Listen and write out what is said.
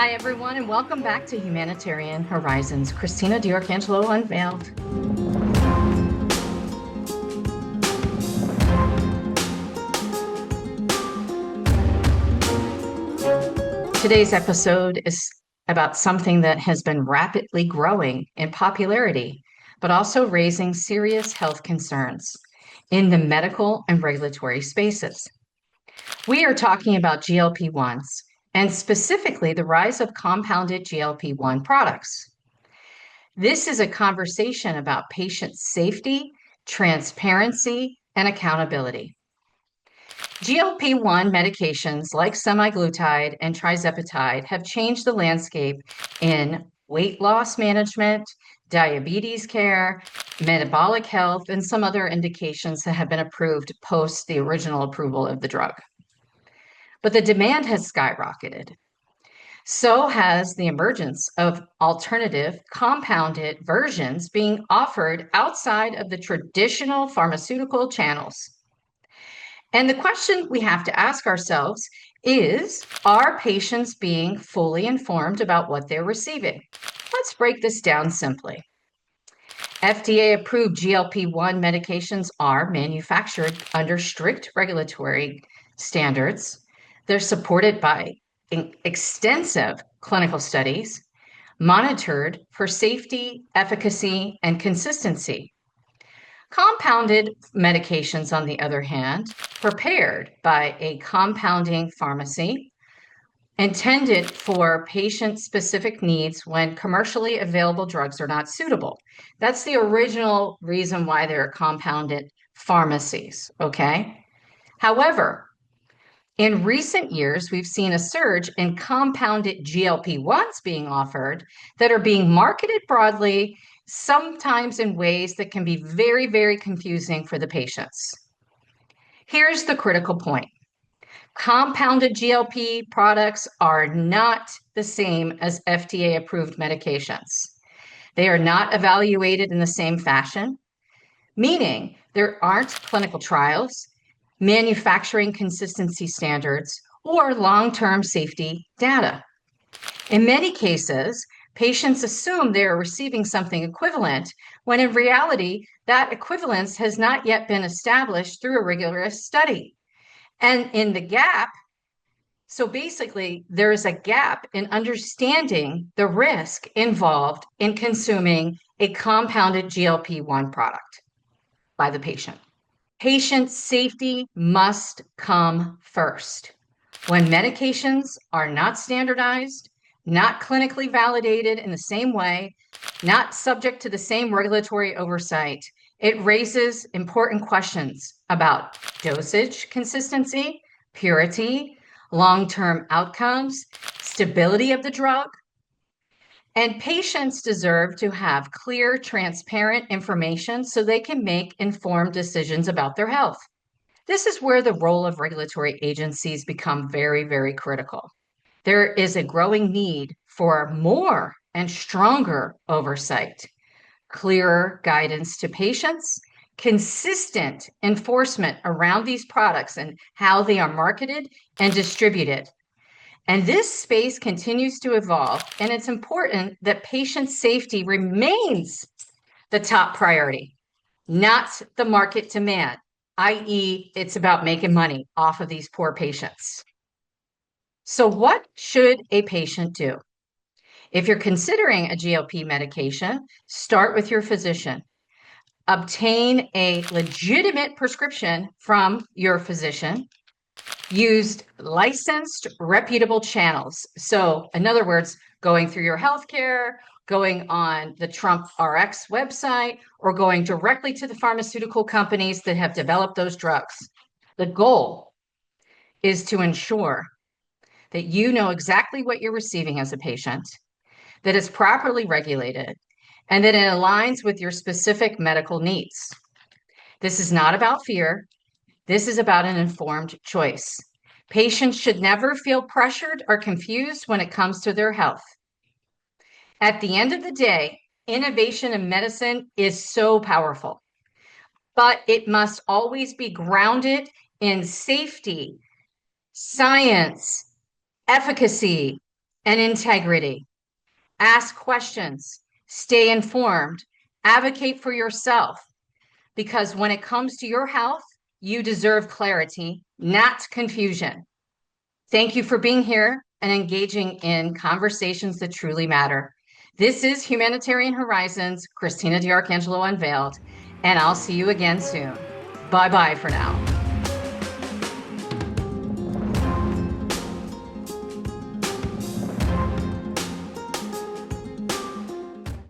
Hi, everyone, and welcome back to Humanitarian Horizons. Christina DiArcangelo Unveiled. Today's episode is about something that has been rapidly growing in popularity, but also raising serious health concerns in the medical and regulatory spaces. We are talking about GLP-1s and specifically the rise of compounded GLP-1 products. This is a conversation about patient safety, transparency, and accountability. GLP-1 medications like semaglutide and tirzepatide have changed the landscape in weight loss management, diabetes care, metabolic health, and some other indications that have been approved post the original approval of the drug. But the demand has skyrocketed. So has the emergence of alternative compounded versions being offered outside of the traditional pharmaceutical channels. And the question we have to ask ourselves is, are patients being fully informed about what they're receiving? Let's break this down simply. FDA-approved GLP-1 medications are manufactured under strict regulatory standards. They're supported by extensive clinical studies, monitored for safety, efficacy, and consistency. Compounded medications, on the other hand, prepared by a compounding pharmacy, intended for patient-specific needs when commercially available drugs are not suitable. That's the original reason why there are compounded pharmacies, okay? However, in recent years, we've seen a surge in compounded GLP-1s being offered that are being marketed broadly, sometimes in ways that can be very, very confusing for the patients. Here's the critical point. Compounded GLP products are not the same as FDA-approved medications. They are not evaluated in the same fashion, meaning there aren't clinical trials, manufacturing consistency standards, or long-term safety data. In many cases, patients assume they are receiving something equivalent, when in reality, that equivalence has not yet been established through a rigorous study. And in the gap, so basically, there is a gap in understanding the risk involved in consuming a compounded GLP-1 product by the patient. Patient safety must come first. When medications are not standardized, not clinically validated in the same way, not subject to the same regulatory oversight, it raises important questions about dosage consistency, purity, long-term outcomes, stability of the drug. And patients deserve to have clear, transparent information so they can make informed decisions about their health. This is where the role of regulatory agencies become very, very critical. There is a growing need for more and stronger oversight, clearer guidance to patients, consistent enforcement around these products and how they are marketed and distributed. And this space continues to evolve, and it's important that patient safety remains the top priority, not the market demand, i.e., it's about making money off of these poor patients. So what should a patient do? If you're considering a GLP medication, start with your physician. Obtain a legitimate prescription from your physician. Use licensed, reputable channels. So, in other words, going through your healthcare, going on the Trump RX website, or going directly to the pharmaceutical companies that have developed those drugs. The goal is to ensure that you know exactly what you're receiving as a patient, that it's properly regulated, and that it aligns with your specific medical needs. This is not about fear. This is about an informed choice. Patients should never feel pressured or confused when it comes to their health. At the end of the day, innovation in medicine is so powerful, but it must always be grounded in safety, science, efficacy, and integrity. Ask questions, stay informed, advocate for yourself, because when it comes to your health, you deserve clarity, not confusion. Thank you for being here and engaging in conversations that truly matter. This is Humanitarian Horizons, Christina DiArcangelo Unveiled, and I'll see you again soon. Bye bye for now.